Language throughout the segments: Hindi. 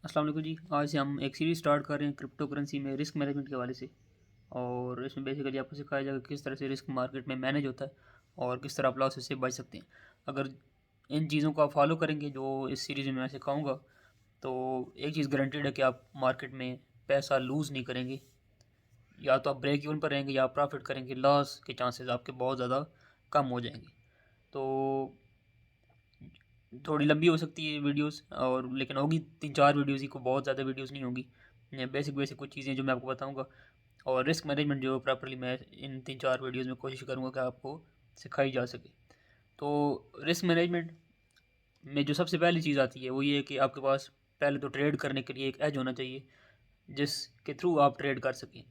अस्सलाम वालेकुम जी। आज से हम एक सीरीज़ स्टार्ट कर रहे हैं क्रिप्टो करेंसी में रिस्क मैनेजमेंट के हवाले से। और इसमें बेसिकली आपको सिखाया जाएगा किस तरह से रिस्क मार्केट में मैनेज होता है और किस तरह आप लॉस से बच सकते हैं। अगर इन चीज़ों को आप फॉलो करेंगे जो इस सीरीज़ में मैं सिखाऊंगा, तो एक चीज़ गारंटीड है कि आप मार्केट में पैसा लूज़ नहीं करेंगे। या तो आप ब्रेक इवन पर रहेंगे या आप प्रॉफिट करेंगे। लॉस के चांसेस आपके बहुत ज़्यादा कम हो जाएंगे। तो थोड़ी लंबी हो सकती है वीडियोस, और लेकिन होगी 3-4 वीडियोस ही, को बहुत ज़्यादा वीडियोस नहीं होगी। बेसिक बेसिक कुछ चीज़ें जो मैं आपको बताऊंगा, और रिस्क मैनेजमेंट जो प्रॉपर्ली मैं इन 3-4 वीडियोस में कोशिश करूंगा कि आपको सिखाई जा सके। तो रिस्क मैनेजमेंट में जो सबसे पहली चीज़ आती है वो ये है कि आपके पास पहले तो ट्रेड करने के लिए एक एज होना चाहिए जिसके थ्रू आप ट्रेड कर सकें।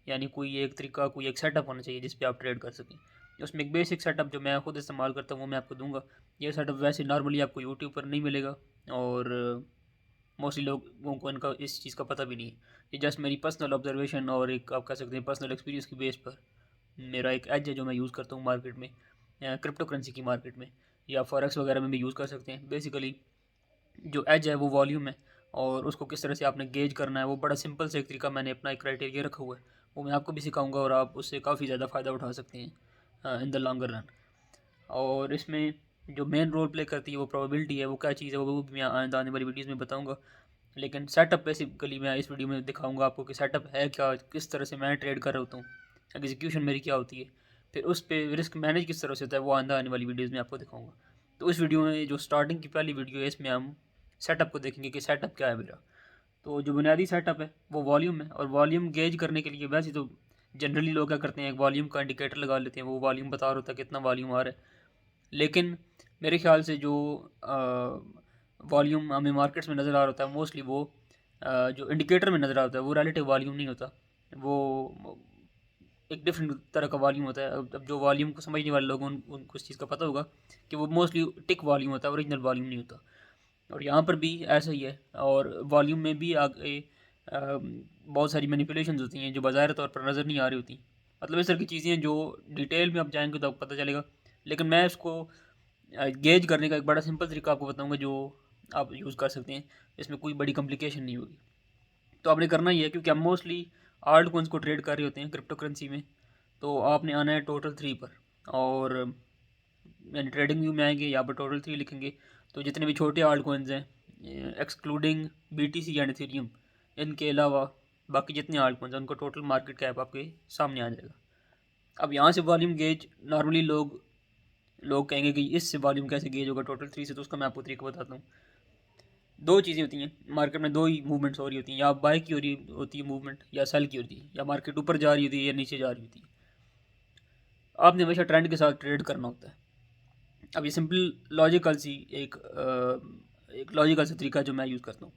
यानी कोई एक तरीका, कोई एक सेटअप होना चाहिए जिस पे आप ट्रेड कर सकें। उसमें एक बेसिक सेटअप जो मैं खुद इस्तेमाल करता हूँ वो मैं आपको दूंगा। ये सेटअप वैसे नॉर्मली आपको यूट्यूब पर नहीं मिलेगा, और मोस्टली लोगों को इनका इस चीज़ का पता भी नहीं है। ये जस्ट मेरी पर्सनल ऑब्जर्वेशन और एक आप कह सकते हैं पर्सनल एक्सपीरियंस की बेस पर मेरा एक एज है जो मैं यूज़ करता हूँ मार्केट में, क्रिप्टो करेंसी की मार्केट में, या फॉरेक्स वगैरह में भी यूज़ कर सकते हैं। बेसिकली जो एज है वो वॉल्यूम है, और उसको किस तरह से आपने गेज करना है वो बड़ा सिंपल से एक तरीका मैंने अपना एक क्राइटेरिया रखा हुआ है, वो मैं आपको भी सिखाऊंगा और आप उससे काफ़ी ज़्यादा फ़ायदा उठा सकते हैं इन द लॉन्गर रन। और इसमें जो मेन रोल प्ले करती है वो प्रोबेबिलिटी है। वो क्या चीज़ है वो भी मैं आने वाली वीडियोज़ में बताऊँगा। लेकिन सेटअप बेसिकली मैं इस वीडियो में दिखाऊंगा आपको कि सेटअप है क्या, किस तरह से मैं ट्रेड कर रहा होता हूँ, एग्जीक्यूशन मेरी क्या होती है, फिर उस पर रिस्क मैनेज किस तरह से होता है वो आने वाली वीडियोज़ में आपको दिखाऊंगा। तो इस वीडियो में जो स्टार्टिंग की पहली वीडियो है इसमें हम सेटअप को देखेंगे कि सेटअप क्या है मेरा। तो जो बुनियादी सेटअप है वो वॉल्यूम है, और वॉल्यूम गेज करने के लिए वैसे तो जनरली लोग क्या करते हैं, एक वॉल्यूम का इंडिकेटर लगा लेते हैं, वो वॉल्यूम बता रहा होता है कितना वॉल्यूम आ रहा है। लेकिन मेरे ख्याल से जो वॉल्यूम हमें मार्केट्स में नज़र आ रहा होता है मोस्टली वो जो इंडिकेटर में नज़र आता है वो रिलेटिव वॉल्यूम नहीं होता। वो एक डिफरेंट तरह का वॉल्यूम होता है। अब जो वॉल्यूम को समझने वाले लोग उनको इस चीज़ का पता होगा कि वो मोस्टली टिक वॉल्यूम होता है, ओरिजिनल वॉल्यूम नहीं होता। और यहाँ पर भी ऐसा ही है। और वॉल्यूम में भी आगे बहुत सारी मैनिपुलेशंस होती हैं जो बाज़ाहिर तौर पर नज़र नहीं आ रही होती। मतलब इस तरह की चीज़ें हैं जो डिटेल में आप जाएंगे तो आपको पता चलेगा। लेकिन मैं इसको गेज करने का एक बड़ा सिंपल तरीका आपको बताऊंगा जो आप यूज़ कर सकते हैं। इसमें कोई बड़ी कॉम्प्लिकेशन नहीं होगी। तो आपने करना ही है, क्योंकि हम मोस्टली आल्ट कॉइन्स को ट्रेड कर रहे होते हैं क्रिप्टो करेंसी में। तो आपने आना है टोटल 3 पर, और यानी ट्रेडिंग व्यू में आएंगे, यहाँ पर टोटल 3 लिखेंगे। तो जितने भी छोटे आल्ट कॉइन्स हैं एक्सक्लूडिंग BTC एंड इथेरियम, इनके अलावा बाकी जितने आल्ट कॉइन्स हैं उनको टोटल मार्केट कैप आपके सामने आ जाएगा। अब यहाँ से वॉल्यूम गेज नॉर्मली लोग लोग कहेंगे कि इससे वॉल्यूम कैसे गेज होगा टोटल 3 से, तो उसका मैं आपको तरीका बताता हूँ। दो चीज़ें होती हैं मार्केट में, दो ही मूवमेंट्स हो रही होती हैं, या बाय की हो रही होती है मूवमेंट, या सेल की होती है, या मार्केट ऊपर जा रही होती है या नीचे जा रही होती है। आपने हमेशा ट्रेंड के साथ ट्रेड करना होता है। अब ये सिंपल लॉजिकल सी एक लॉजिकल सा तरीका जो मैं यूज़ करता हूँ।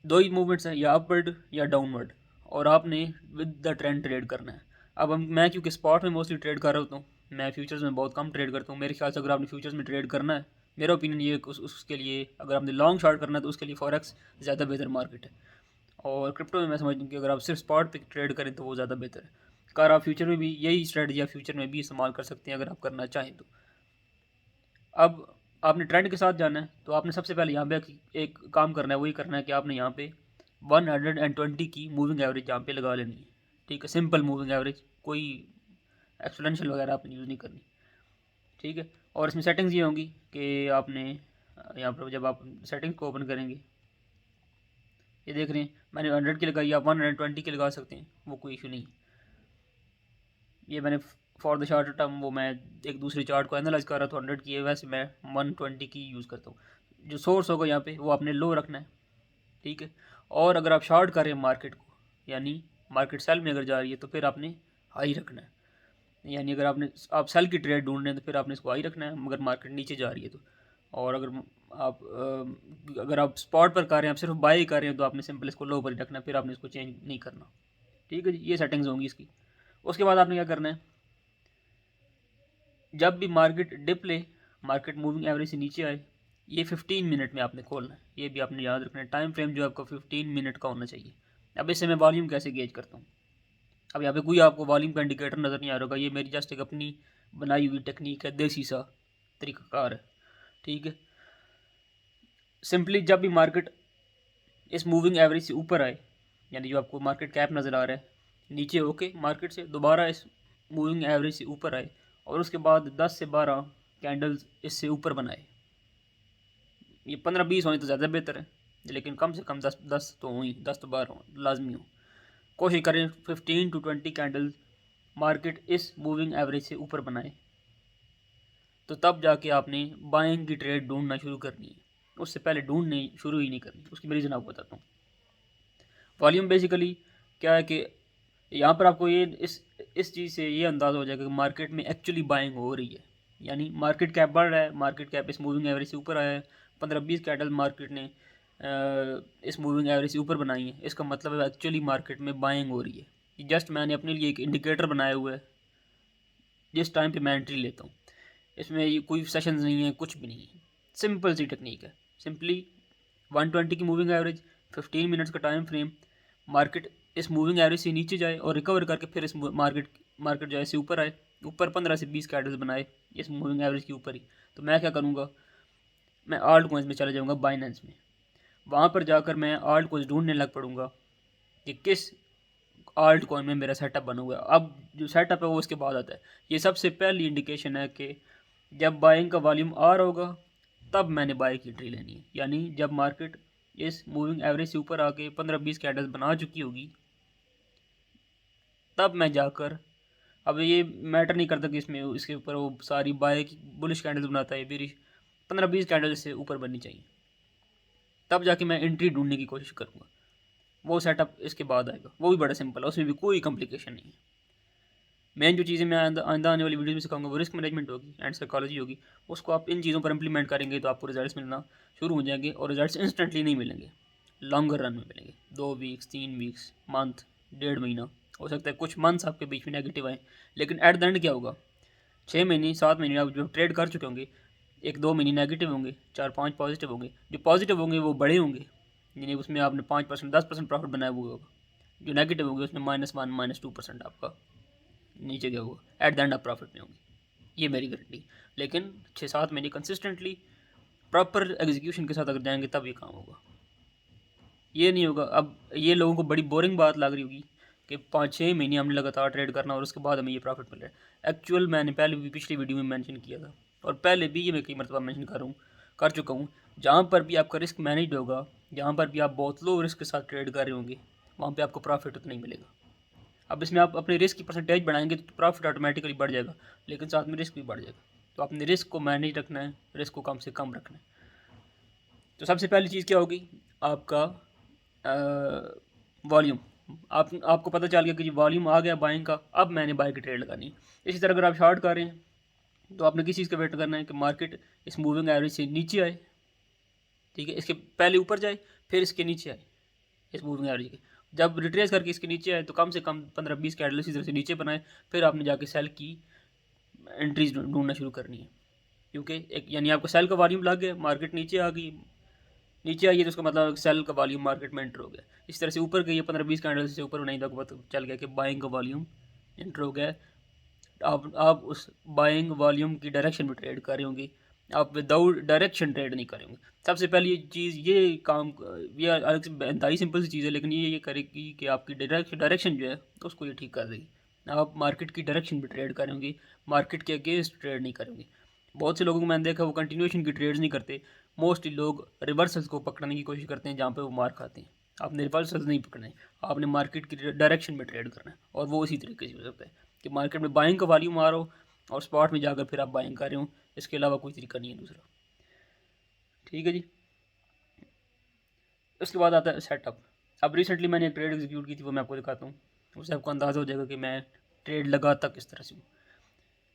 दो ही मूवमेंट्स हैं, या अपवर्ड या डाउनवर्ड, और आपने विद द ट्रेंड ट्रेड करना है। अब मैं क्योंकि स्पॉट में मोस्टली ट्रेड कर रहा होता हूँ, मैं फ्यूचर्स में बहुत कम ट्रेड करता हूँ। मेरे ख्याल से अगर आपने फ्यूचर्स में ट्रेड करना है, मेरा ओपिनियन ये है कि उसके लिए अगर आपने लॉन्ग शॉर्ट करना है तो उसके लिए फॉरेक्स ज़्यादा बेहतर मार्केट है। और क्रिप्टो में मैं समझता हूँ कि अगर आप सिर्फ स्पॉट पे ट्रेड करें तो वो ज़्यादा बेहतर है। कार आप फ्यूचर में भी यही स्ट्रेटजी आप फ्यूचर में भी इस्तेमाल कर सकते हैं अगर आप करना चाहें तो। अब आपने ट्रेंड के साथ जाना है, तो आपने सबसे पहले यहाँ पे एक काम करना है, वही करना है कि आपने यहाँ पे 120 की मूविंग एवरेज यहाँ पे लगा लेनी है। ठीक है, सिंपल मूविंग एवरेज, कोई एक्सपोनेंशियल वगैरह आपने यूज़ नहीं करनी। ठीक है, और इसमें सेटिंग्स ये होंगी कि आपने यहाँ पर जब आप सेटिंग्स को ओपन करेंगे, ये देख रहे हैं मैंने 100 की लगाई, आप 120 की लगा सकते हैं, वो कोई इशू नहीं। ये मैंने फॉर द शॉर्ट टर्म वो मैं एक दूसरे चार्ट को एनालाइज कर रहा था 100 की है, वैसे मैं 120 की यूज़ करता हूँ। जो सोर्स होगा यहाँ पे वो आपने लो रखना है। ठीक है, और अगर आप शॉर्ट कर रहे हैं मार्केट को, यानी मार्केट सेल में अगर जा रही है तो फिर आपने हाई रखना है। यानी अगर आप सेल की ट्रेड ढूंढ रहे हैं तो फिर आपने इसको हाई रखना है, मगर मार्केट नीचे जा रही है तो। और अगर आप स्पॉट पर कर रहे हैं, आप सिर्फ बाई कर रहे हैं, तो आपने सिंपल इसको लो पर ही रखना है, फिर आपने इसको चेंज नहीं करना। ठीक है जी, ये सेटिंग्स होंगी इसकी। उसके बाद आपने क्या करना है, जब भी मार्केट डिप ले, मार्केट मूविंग एवरेज से नीचे आए, ये 15 मिनट में आपने खोलना है। ये भी आपने याद रखना है, टाइम फ्रेम जो आपका 15 मिनट का होना चाहिए। अब इससे मैं वॉल्यूम कैसे गेज करता हूँ, अब यहाँ पे कोई आपको वॉल्यूम का इंडिकेटर नज़र नहीं आ रहा होगा, ये मेरी जस्ट एक अपनी बनाई हुई टेक्निक है, देसी सा तरीकाकार है। ठीक है, सिंपली जब भी मार्केट इस मूविंग एवरेज से ऊपर आए, यानी जो आपको मार्केट कैप नज़र आ रहा है, नीचे होके मार्केट से दोबारा इस मूविंग एवरेज से ऊपर आए और उसके बाद 10 से 12 कैंडल्स इससे ऊपर बनाए। ये 15-20 होने तो ज़्यादा बेहतर है, लेकिन कम से कम 10 तो हुई, 10 तो 12 लाजमी हो। कोशिश करें 15 to 20 कैंडल्स मार्केट इस मूविंग एवरेज से ऊपर बनाए, तो तब जाके आपने बाइंग की ट्रेड ढूंढना शुरू करनी है। उससे पहले ढूंढने शुरू ही नहीं करनी। उसकी मैं रीज़न आपको बताता हूँ। वॉल्यूम बेसिकली क्या है कि यहाँ पर आपको ये इस चीज़ से ये अंदाज़ा हो जाएगा कि मार्केट में एक्चुअली बाइंग हो रही है, यानी मार्केट कैप बढ़ रहा है, मार्केट कैप इस मूविंग एवरेज से ऊपर आया है, 15-20 कैंडल मार्केट ने इस मूविंग एवरेज से ऊपर बनाई है, इसका मतलब है एक्चुअली मार्केट में बाइंग हो रही है। जस्ट मैंने अपने लिए एक इंडिकेटर बनाया हुआ है जिस टाइम पे मैं एंट्री लेता हूँ। इसमें ये कोई सेशंस नहीं है, कुछ भी नहीं है, सिंपल सी टेक्निक है। सिंपली 120 की मूविंग एवरेज, 15 मिनट्स का टाइम फ्रेम, मार्केट इस मूविंग एवरेज से नीचे जाए और रिकवर करके फिर इस मार्केट जो है से ऊपर आए, ऊपर 15 से 20 कैंडल्स बनाए इस मूविंग एवरेज के ऊपर ही, तो मैं क्या करूँगा, मैं आल्ट कॉइन्स में चला जाऊँगा, बाइनेंस में। वहाँ पर जाकर मैं आल्ट कॉइन्स ढूंढने लग पड़ूँगा कि किस आल्ट कॉइन में मेरा सेटअप बना हुआ है। अब जो सेटअप है वो उसके बाद आता है। ये सबसे पहली इंडिकेशन है कि जब बाइंग का वॉल्यूम आ रहा होगा तब मैंने बाई की एंट्री लेनी है, यानी जब मार्केट इस मूविंग एवरेज से ऊपर आके 15-20 कैंडल्स बना चुकी होगी तब मैं जाकर, अब ये मैटर नहीं करता कि इसमें इसके ऊपर वो सारी बाय की बुलिश कैंडल्स बनाता है, बेरिश 15-20 कैंडल्स से ऊपर बननी चाहिए, तब जाके मैं एंट्री ढूंढने की कोशिश करूँगा। वो सेटअप इसके बाद आएगा, वो भी बड़ा सिंपल है, उसमें भी कोई कॉम्प्लिकेशन नहीं है। मेन जो चीज़ें मैं आइंदा आने वाली वीडियो में सिखाऊंगा वो रिस्क मैनेजमेंट होगी एंड साइकोलॉजी होगी। उसको आप इन चीज़ों पर इंप्लीमेंट करेंगे तो आपको रिजल्ट्स मिलना शुरू हो जाएंगे, और रिजल्ट्स इंस्टेंटली नहीं मिलेंगे, लॉन्गर रन में मिलेंगे। 2 वीक्स, 3 वीक्स, मंथ, 1.5 महीना, हो सकता है कुछ मंथ्स आपके बीच में नेगेटिव आए, लेकिन एट द एंड क्या होगा, 6 महीने 7 महीने आप जो ट्रेड कर चुके होंगे, 1-2 महीने नेगेटिव होंगे, 4-5 पॉजिटिव होंगे। जो पॉजिटिव होंगे वो बड़े होंगे, यानी उसमें आपने 5%, 10% प्रॉफिट बनाया हुआ होगा। जो नेगेटिव होंगे उसमें -1, -2% आपका नीचे गया होगा, एट द एंड आप प्रॉफिट में होंगे, ये मेरी गारंटी। लेकिन 6-7 महीने कंसिस्टेंटली प्रॉपर एग्जीक्यूशन के साथ अगर जाएंगे तब ये काम होगा, ये नहीं होगा। अब ये लोगों को बड़ी बोरिंग बात लग रही होगी कि 5-6 महीने हमने लगातार ट्रेड करना और उसके बाद हमें ये प्रॉफिट मिल रहा है। एक्चुअल मैंने पहले भी पिछली वीडियो में मेंशन किया था, और पहले भी ये मैं कई मरतबा मेंशन कर चुका हूँ, जहाँ पर भी आपका रिस्क मैनेज होगा, जहाँ पर भी आप बहुत लो रिस्क के साथ ट्रेड कर रहे होंगे, वहाँ पर आपको प्रॉफिट उतना ही मिलेगा। अब इसमें आप अपने रिस्क की परसेंटेज बढ़ाएंगे तो प्रॉफिट ऑटोमेटिकली बढ़ जाएगा, लेकिन साथ में रिस्क भी बढ़ जाएगा। तो आपने रिस्क को मैनेज रखना है, रिस्क को कम से कम रखना है। तो सबसे पहली चीज़ क्या होगी, आपका वॉल्यूम। आपको पता चल गया कि जी वॉल्यूम आ गया बाइंग का, अब मैंने बाई की ट्रेड लगानी है। इसी तरह अगर आप शॉर्ट कर रहे हैं तो आपने किस चीज़ का वेट करना है कि मार्केट इस मूविंग एवरेज से नीचे आए, ठीक है, इसके पहले ऊपर जाए फिर इसके नीचे आए, इस मूविंग एवरेज के जब रिट्रेस करके इसके नीचे आए तो कम से कम 15-20 कैंडल इसी तरह से नीचे बनाए, फिर आपने जाके सेल की एंट्रीज ढूंढना शुरू करनी है। क्योंकि एक यानी आपको सेल का वॉल्यूम लग गया, मार्केट नीचे आ गई, नीचे आई है तो उसका मतलब सेल का वॉल्यूम मार्केट में एंटर हो गया। इस तरह से ऊपर गई है 15-20 कैंडल से ऊपर नहीं, तो पता चल गया कि बाइंग का वॉल्यूम एंटर हो गया। आप उस बाइंग वॉल्यूम की डायरेक्शन में ट्रेड कर रहे होंगे, आप विदाउट डायरेक्शन ट्रेड नहीं करेंगे। सबसे पहले ये चीज़ ये काम, ये अलग से इंतहाई सिंपल सी चीज़ है, लेकिन ये करेगी कि आपकी डायरेक्शन जो है उसको ये ठीक कर देगी। आप मार्केट की डायरेक्शन में ट्रेड करेंगे, मार्केट के अगेंस्ट ट्रेड नहीं करेंगे। बहुत से लोगों को मैंने देखा वो कंटिन्यूएशन की ट्रेड्स नहीं करते, मोस्टली लोग रिवर्सल्स को पकड़ने की कोशिश करते हैं जहाँ पे वो मार खाते हैं। आपने रिवर्सल्स नहीं पकड़ना है, आपने मार्केट की डायरेक्शन में ट्रेड करना है, और वो इसी तरीके से हो सकता है कि मार्केट में बाइंग का वॉल्यूम आ रहा हो और स्पॉट में जाकर फिर आप बाइंग कर रहे हो, इसके अलावा कोई तरीका नहीं है दूसरा। ठीक है जी। उसके बाद आता है सेटअप। अब रिसेंटली मैंने एक ट्रेड एग्जीक्यूट की थी, वो मैं आपको दिखाता हूँ, उससे आपको अंदाज़ा हो जाएगा कि मैं ट्रेड लगाता किस तरह से हूँ।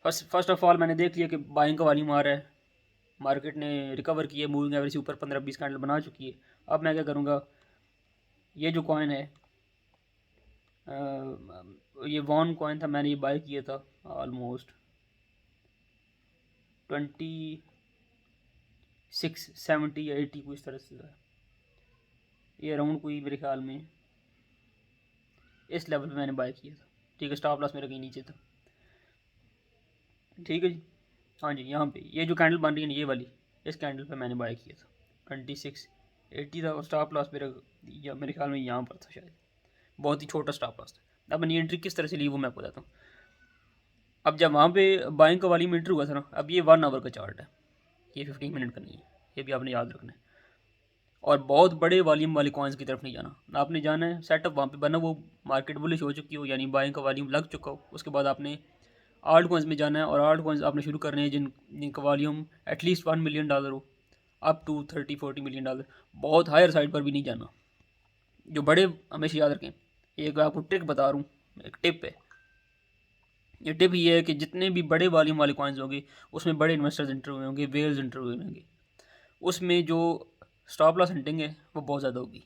फर्स्ट ऑफ ऑल मैंने देख लिया कि बाइंग का वॉल्यूम आ रहा है, मार्केट ने रिकवर किया, मूविंग एवरेज से ऊपर 15-20 कैंडल बना चुकी है। अब मैं क्या करूँगा, ये जो कॉइन है, ये वॉन कॉइन था, मैंने ये बाय किया था ऑलमोस्ट 2670 या 80 को इस तरह से था, ये अराउंड कोई मेरे ख्याल में इस लेवल पे मैंने बाय किया था। ठीक है, स्टॉप लॉस मेरा कहीं नीचे था। ठीक है जी, हाँ जी, यहाँ पे ये जो कैंडल बन रही है ये वाली, इस कैंडल पे मैंने बाय किया था 2680 था और स्टॉप लॉस मेरे ख्याल में यहाँ पर था शायद, बहुत ही छोटा स्टॉप लॉस था। अब मैंने एंट्री किस तरह से ली वो मैं आपको बताता हूँ। अब जब वहाँ पे बाइंग का वॉल्यूम एंटर हुआ था ना, अब ये 1 आवर का चार्ट है, ये 15 मिनट का नहीं है, ये भी आपने याद रखना है। और बहुत बड़े वॉल्यूम वाले कॉइन्स की तरफ नहीं जाना, आपने जाना है सेटअप वहाँ पे बना, वो मार्केट बुलिश हो चुकी हो यानी बाइंग का वॉल्यूम लग चुका हो, उसके बाद आपने आल्ट कॉइन्स में जाना है और आल्ट कॉइन्स आपने शुरू करने हैं जिनका वॉल्यूम एटलीस्ट $1 मिलियन हो, अप टू 30-40 मिलियन डॉलर, बहुत हायर साइड पर भी नहीं जाना। जो बड़े हमेशा याद रखें, एक आपको ट्रिक बता रहा हूँ, एक टिप है, ये टिप ये है कि जितने भी बड़े वॉल्यूम वाले कॉइन्स होंगे उसमें बड़े इन्वेस्टर्स इंटर हुए होंगे, वेल्स इंटर हुए होंगे, उसमें जो स्टॉप लॉस हंटिंग है वो बहुत ज़्यादा होगी,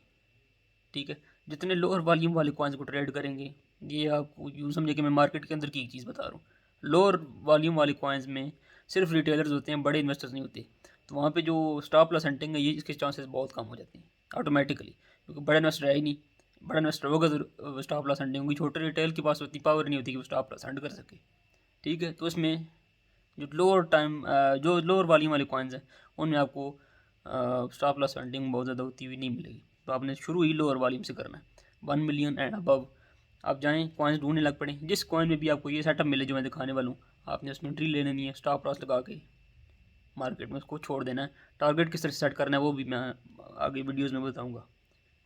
ठीक है। जितने लोअर वॉल्यूम वाले कॉइन्स को ट्रेड करेंगे, ये आपको यूँ समझे कि मैं मार्केट के अंदर की एक चीज़ बता रहा हूँ, लोअर वॉल्यूम वाले कॉइन्स में सिर्फ रिटेलर्स होते हैं, बड़े इन्वेस्टर्स नहीं होते, तो वहाँ पे जो स्टॉप लॉस हंटिंग है ये इसके चांसेस बहुत कम हो जाते हैं ऑटोमेटिकली, क्योंकि बड़ा इन्वेस्टर है ही नहीं। बड़ा इन्वेस्टर होगा तो स्टॉप लॉस हंटिंग होगी, छोटे रिटेल के पास उतनी पावर नहीं होती कि वो स्टॉप लॉस हंट कर सके, ठीक है। तो इसमें जो लोअर वॉल्यूम वाले कॉइन्स हैं उनमें आपको स्टॉप लॉस हंटिंग बहुत ज़्यादा होती हुई नहीं मिलेगी, तो आपने शुरू ही लोअर वॉल्यूम से करना है, 1 मिलियन एंड अबव आप जाएँ, कॉइन्स ढूंढने लग पड़े, जिस कॉइन में भी आपको ये सेटअप मिले जो मैं दिखाने वाला हूँ, आपने उसमें एंट्री ले लेनी है, स्टॉप लॉस लगा के मार्केट में उसको छोड़ देना है। टारगेट किस तरह से सेट करना है वो भी मैं आगे वीडियोज़ में बताऊँगा,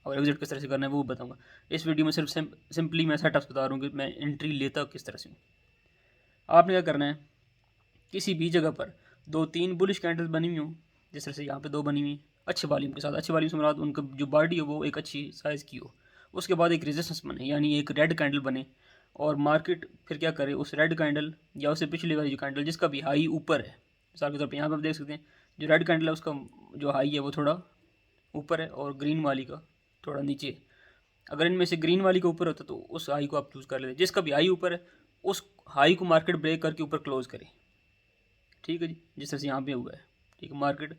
और एग्जिट किस तरह से करना है वो बताऊँगा। इस वीडियो में सिर्फ सिंपली मैं सेटअप्स बता रहा हूँ कि मैं एंट्री लेता किस तरह से हूँ। आपने क्या करना है, किसी भी जगह पर 2-3 बुलिश कैंडल्स बनी हुई हों, जिस तरह से यहाँ पे 2 बनी हुई अच्छे वॉल्यूम के साथ, अच्छे वॉल्यूम से मुराद उनका जो बॉडी है वो एक अच्छी साइज़ की हो, उसके बाद एक रेजिस्टेंस बने यानी एक रेड कैंडल बने, और मार्केट फिर क्या करे, उस रेड कैंडल या उससे पिछले वाली जो कैंडल जिसका भी हाई ऊपर है, मिसाल के तौर पर यहाँ पर आप देख सकते हैं जो रेड कैंडल है उसका जो हाई है वो थोड़ा ऊपर है और ग्रीन वाली का थोड़ा नीचे है। अगर इनमें से ग्रीन वाली का ऊपर होता तो उस हाई को आप चूज़ कर लेते, जिसका भी हाई ऊपर है उस हाई को मार्केट ब्रेक करके ऊपर क्लोज करे, ठीक है जी, जिस तरह से यहाँ पे हुआ है, ठीक है। मार्केट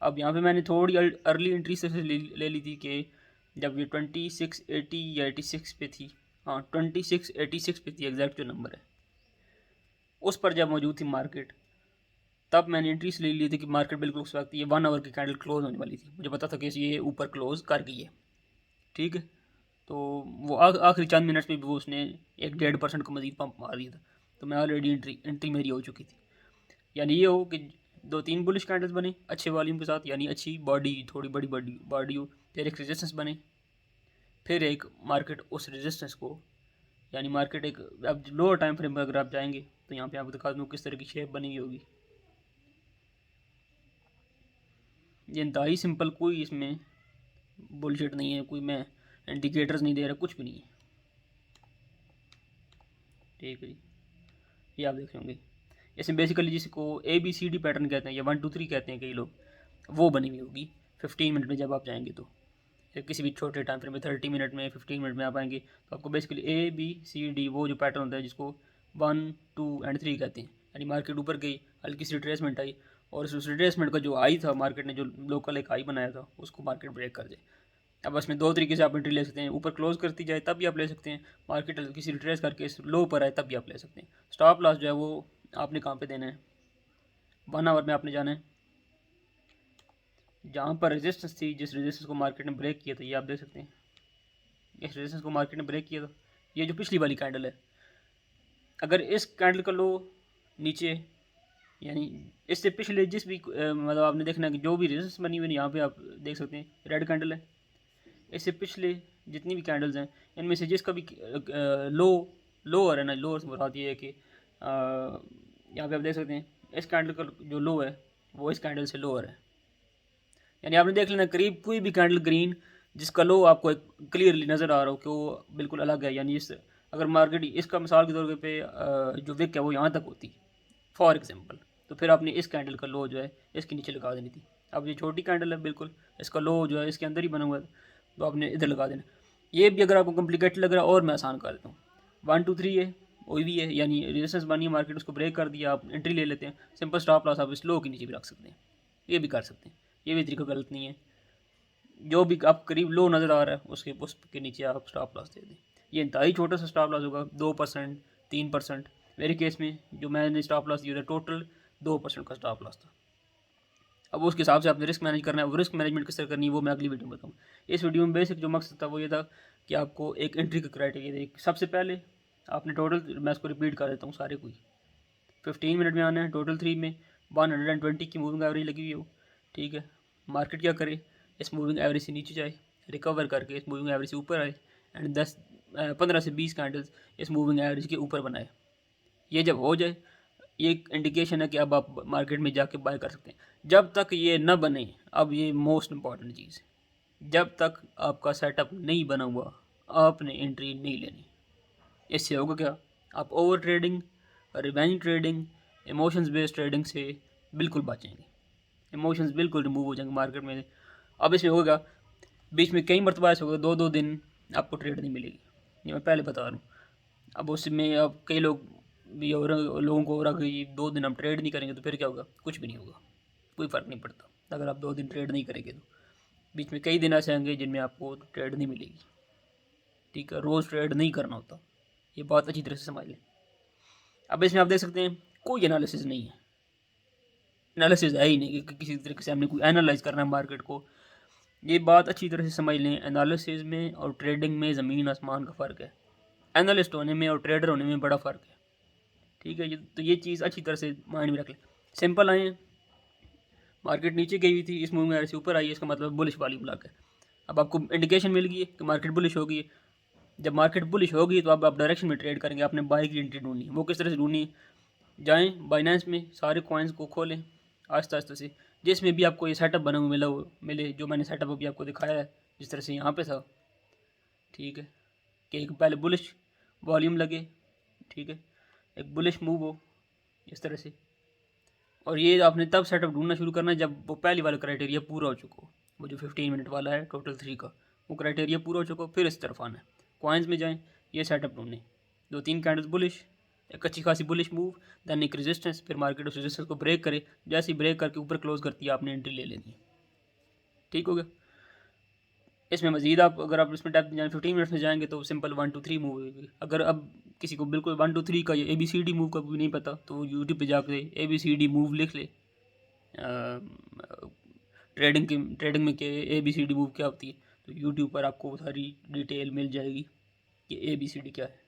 अब यहाँ पे मैंने थोड़ी अर्ली एंट्री से ले ली थी कि जब ये 2680 या 86 पे थी, हाँ 2686 पे थी एग्जैक्ट जो नंबर है, उस पर जब मौजूद थी मार्केट, तब मैंने एंट्री से ले ली थी कि मार्केट बिल्कुल उस वक्त ये 1 आवर की कैंडल क्लोज होने वाली थी, मुझे पता था कि ये ऊपर क्लोज कर गई है, ठीक है। तो वो आखिरी चंद मिनट्स में भी वो उसने 1-1.5% का मजीद पंप मार दिया था, तो मैं ऑलरेडी एंट्री मेरी हो चुकी थी। यानी ये हो कि 2-3 बुलिश कैंडल्स बने अच्छे वॉल्यूम के साथ, यानी अच्छी बॉडी, थोड़ी बड़ी बॉडी हो, फिर एक रेजिस्टेंस बने, फिर एक मार्केट उस रेजिस्टेंस को, यानी मार्केट एक, अब लोअर टाइम फ्रेम पर अगर आप जाएंगे तो यहाँ पे आपको दिखा दूँ किस तरह की शेप बनी हुई होगी। ये इंतहाई सिंपल, कोई इसमें बुलशिट नहीं है, कोई मैं इंडिकेटर्स नहीं दे रहा, कुछ भी नहीं है, ठीक है जी। ये आप देख होंगे, इसमें बेसिकली जिसको ABCD पैटर्न कहते हैं या 1-2-3 कहते हैं कई लोग, वो बनी हुई होगी 15 मिनट में जब आप जाएंगे तो, या किसी भी छोटे टाइम फ्रेम में 30 मिनट में 15 मिनट में आप आएंगे तो आपको बेसिकली ABCD वो जो पैटर्न होता है जिसको 1, 2 एंड 3 कहते हैं, यानी मार्केट ऊपर गई, हल्की सी रिट्रेसमेंट आई और उस रिट्रेसमेंट का जो हाई था, मार्केट ने जो लोकल एक हाई बनाया था उसको मार्केट ब्रेक कर दे। अब इसमें 2 तरीके से आप एंट्री ले सकते हैं, ऊपर क्लोज करती जाए तब भी आप ले सकते हैं, मार्केट किसी रिट्रेस करके इस लो पर आए तब भी आप ले सकते हैं। स्टॉप लॉस जो है वो आपने कहाँ पे देना है, 1 आवर में आपने जाना है, जहाँ पर रेजिस्टेंस थी, जिस रेजिस्टेंस को मार्केट ने ब्रेक किया था, ये आप देख सकते हैं, इस रेजिस्टेंस को मार्केट ने ब्रेक किया था, ये जो पिछली वाली कैंडल है, अगर इस कैंडल का लो नीचे, यानी इससे पिछले जिस भी मतलब आपने देखना है कि जो भी रेजिस्टेंस बनी हुई है यहाँ पे आप देख सकते हैं रेड कैंडल है, इससे पिछले जितनी भी कैंडल्स हैं इनमें से जिसका भी लोअर है ना, लोअर से मुराद ये है कि यहाँ पे आप देख सकते हैं इस कैंडल का जो लो है वो इस कैंडल से लोअर है, यानी आपने देख लेना करीब कोई भी कैंडल ग्रीन जिसका लो आपको एक क्लियरली नज़र आ रहा हो कि वो बिल्कुल अलग है, यानी इस अगर मार्केट इसका मिसाल के तौर पे जो विक है वो यहाँ तक होती फॉर एग्जांपल, तो फिर आपने इस कैंडल का लो जो है इसके नीचे लगा देनी थी। अब ये छोटी कैंडल है बिल्कुल, इसका लो जो है इसके अंदर ही बना हुआ है तो आपने इधर लगा देना। ये भी अगर आपको कॉम्प्लिकेटेड लग रहा है और मैं आसान कर देता हूँ, 1-2-3 है वही भी है, यानी रेजिस्टेंस बनी है, मार्केट उसको ब्रेक कर दिया, आप एंट्री ले लेते हैं, सिंपल स्टॉप लॉस आप इस लो के नीचे भी रख सकते हैं, ये भी कर सकते हैं, ये भी तरीका गलत नहीं है। जो भी आप करीब लो नज़र आ रहा है उसके नीचे आप स्टॉप लॉस दे दें, ये इंतहाई छोटा सा स्टॉप लॉस होगा, 2%, 3%, मेरे केस में जो मैंने स्टॉप लॉस दिया था टोटल 2% का स्टॉप लॉस था। अब उसके हिसाब से आपने रिस्क मैनेज करना है। वो रिस्क मैनेजमेंट किस तरह करनी है वो मैं अगली वीडियो में बताऊँ। इस वीडियो में बेसिक जो मकसद था वो ये था कि आपको एक एंट्री का क्राइटेरिया दें। सबसे पहले आपने टोटल, मैं इसको रिपीट कर देता हूँ सारे कोई, 15 मिनट में आना है। टोटल 3 में 120 की मूविंग एवरेज लगी हुई हो, ठीक है। मार्केट क्या करे, इस मूविंग एवरेज से नीचे जाए, रिकवर करके इस मूविंग एवरेज से ऊपर आए एंड 15 से 20 कैंडल्स इस मूविंग एवरेज के ऊपर बनाए। ये जब हो जाए, ये एक इंडिकेशन है कि अब आप मार्केट में जाके बाय कर सकते हैं। जब तक ये न बने, अब ये मोस्ट इम्पॉर्टेंट चीज़ है, जब तक आपका सेटअप नहीं बना हुआ आपने एंट्री नहीं लेनी। इससे होगा क्या, आप over trading, revenge trading, emotions based trading से बिल्कुल बचेंगे। इमोशंस बिल्कुल रिमूव हो जाएंगे मार्केट में। अब इसमें होगा, बीच में कई मरतबा ऐसा होगा 2-2 दिन आपको ट्रेड नहीं मिलेगी, ये मैं पहले बता रहा हूँ। अब उसमें अब कई लोग भी और लोगों को हो रहा कि 2 दिन हम ट्रेड नहीं करेंगे तो फिर क्या होगा, कुछ भी नहीं होगा, कोई फ़र्क नहीं पड़ता अगर आप 2 दिन ट्रेड नहीं करेंगे तो। बीच में कई दिन ऐसे आएंगे जिनमें आपको ट्रेड नहीं मिलेगी, ठीक है। रोज़ ट्रेड नहीं करना होता, ये बात अच्छी तरह से समझ लें। अब इसमें आप देख सकते हैं कोई एनालिसिस नहीं है, एनालिसिस है ही नहीं कि किसी तरीके से हमने कोई एनालाइज करना है मार्केट को। ये बात अच्छी तरह से समझ लें, एनालिसिस में और ट्रेडिंग में ज़मीन आसमान का फ़र्क है। एनालिस्ट होने में और ट्रेडर होने में बड़ा फ़र्क है, ठीक है। तो ये चीज़ अच्छी तरह से माइंड में रख लें। सिंपल आए, मार्केट नीचे गई हुई थी, इस मूव में ऐसे ऊपर आई है, इसका मतलब बुलिश वाली ब्लॉक है। अब आपको इंडिकेशन मिल गई है कि मार्केट बुलिश हो गई है। जब मार्केट बुलिश होगी तो अब आप डायरेक्शन में ट्रेड करेंगे, आपने बाई की एंट्री ढूंढनी है। वो किस तरह से ढूंढनी है, जाएँ बाइनेंस में, सारे कॉइन्स को खोलें आस्ते आस्ते से, जिसमें भी आपको ये सेटअप बना हुआ मिले जो मैंने सेटअप अभी आपको दिखाया है, जिस तरह से यहाँ पे था, ठीक है। कि एक पहले बुलिश वॉल्यूम लगे, ठीक है, एक बुलिश मूव हो इस तरह से, और ये आपने तब सेटअप ढूंढना शुरू करना है जब वो पहली वाला क्राइटेरिया पूरा हो चुका हो। वो जो 15 मिनट वाला है टोटल 3 का, वो क्राइटेरिया पूरा हो चुका हो, फिर इस तरफ आना है, कॉइन्स में जाएँ, ये सेटअप ढूंढें, 2-3 कैंडल्स बुलिश, एक अच्छी खासी बुलिश मूव, दैन एक रेजिस्टेंस, फिर मार्केट उस रेजिस्टेंस को ब्रेक करे, जैसे ही ब्रेक करके ऊपर क्लोज करती है आपने एंट्री ले लेनी है, ठीक हो गया। इसमें मजीद आप अगर आप इसमें डेप्थ जाएँ 15 मिनट्स में जाएंगे तो सिंपल 1 2 3 मूव होगी। अगर अब किसी को बिल्कुल 1 2 3 का ये ABCD मूव का भी नहीं पता तो यूट्यूब पे जाके ABCD मूव लिख ले, ट्रेडिंग में के ABCD मूव क्या होती है, तो यूट्यूब पर आपको सारी डिटेल मिल जाएगी कि ABCD क्या है।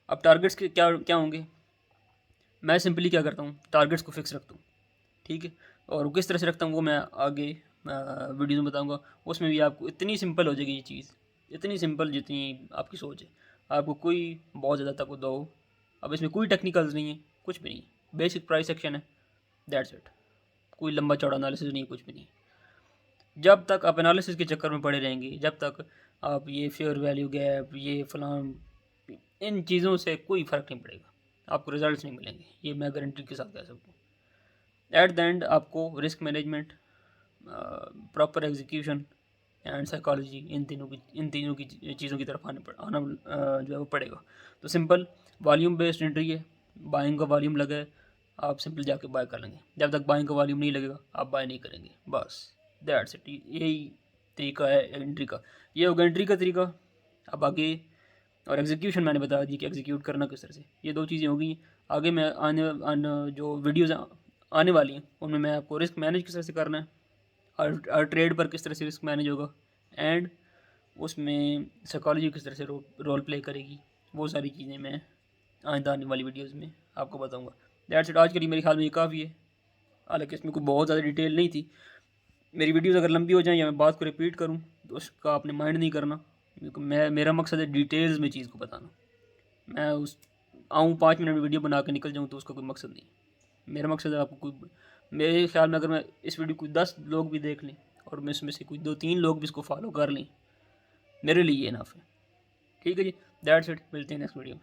अब टारगेट्स के क्या क्या होंगे, मैं सिंपली क्या करता हूँ, टारगेट्स को फिक्स रखता हूँ, ठीक है। और किस तरह से रखता हूँ वो मैं आगे वीडियो में बताऊँगा। उसमें भी आपको इतनी सिंपल हो जाएगी ये चीज़, इतनी सिंपल जितनी आपकी सोच है। आपको कोई बहुत ज़्यादा तक दो, अब इसमें कोई टेक्निकल्स नहीं है, कुछ भी नहीं, बेसिक प्राइस एक्शन है, दैट्स इट। कोई लंबा चौड़ा एनालिसिस नहीं है, कुछ भी नहीं। जब तक आप एनालिसिस के चक्कर में पड़े रहेंगे, जब तक आप ये फेयर वैल्यू गैप, ये फलान, इन चीज़ों से कोई फ़र्क नहीं पड़ेगा, आपको रिजल्ट्स नहीं मिलेंगे, ये मैं गारंटी के साथ कह सकता हूँ। एट द एंड आपको risk management, proper execution and psychology, इन तीनों की चीज़ों की तरफ आना जो है वो पड़ेगा। तो सिंपल वॉल्यूम बेस्ड एंट्री है, बाइंग का वॉल्यूम लगा है, आप सिंपल जाके बाय कर लेंगे। जब तक बाइंग का वॉल्यूम नहीं लगेगा आप बाय नहीं करेंगे, बस दैट्स इट। यही तरीका है एंट्री का, ये होगा एंट्री का तरीका। अब आगे और एग्जीक्यूशन मैंने बता दी कि एग्जीक्यूट करना किस तरह से, ये 2 चीज़ें हो गई। आगे मैं आने जो वीडियोज़ आने वाली हैं उनमें मैं आपको रिस्क मैनेज किस तरह से करना है, और ट्रेड पर किस तरह से रिस्क मैनेज होगा, एंड उसमें साइकोलॉजी किस तरह से रोल प्ले करेगी, वो सारी चीज़ें मैं आइंदा आने वाली वीडियोस में आपको बताऊंगा। दैट्स इट, आज के लिए मेरे ख्याल में ये काफ़ी है। हालांकि इसमें कोई बहुत ज़्यादा डिटेल नहीं थी। मेरी वीडियोस अगर लंबी हो जाएँ या मैं बात को रिपीट करूँ तो उसका आपने माइंड नहीं करना, क्योंकि मेरा मकसद है डिटेल्स में चीज़ को बताना। मैं उस आऊँ 5 मिनट में वीडियो बना के निकल जाऊँ तो उसका कोई मकसद नहीं। मेरा मकसद है आपको कोई, मेरे ख्याल में अगर मैं इस वीडियो को 10 लोग भी देख लें और मैं इसमें से कोई 2-3 लोग भी इसको फॉलो कर लें, मेरे लिए ये इनफ है, ठीक है जी। दैट्स इट, मिलते हैं नेक्स्ट वीडियो में।